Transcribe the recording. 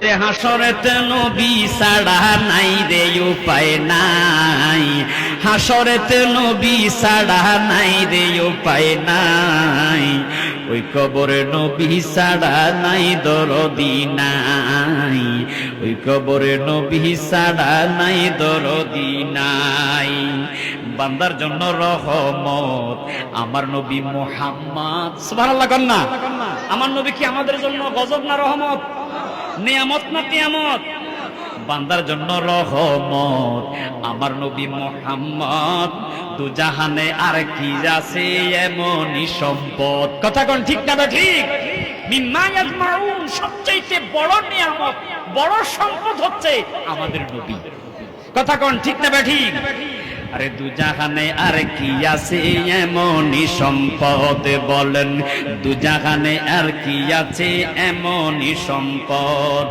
হাসরেতে নবী ছাড়া নাই রে উপায় নাই, হাসরেতে নবী ছাড়া নাই রে উপায় নাই, ওই কবরে নবী ছাড়া নাই দরদি নাই, ওই কবরে নবী ছাড়া নাই দরদি নাই। বান্দার জন্য রহমত আমার নবী মুহাম্মদ, সুবহানাল্লাহ কন্না। আমার নবী কি আমাদের জন্য গজব না রহমত, নিয়ামত না কিয়ামত? বান্দার জন্য রহমত আমার নবী মুহাম্মদ, দুজাহানে আর কি আছে এমনই সম্পদ। কথা কোন ঠিক না ঠিক? মিম্মা ইয়াজমাউন, সবচেয়ে বড় নিয়ামত বড় সম্পদ হচ্ছে আমাদের নবী। কথা কোন ঠিক না ঠিক? আরে দুজাহানে আর কি আছে এমনই সম্পদ, বলেন দুজাহানে আর কি আছে এমনই সম্পদ।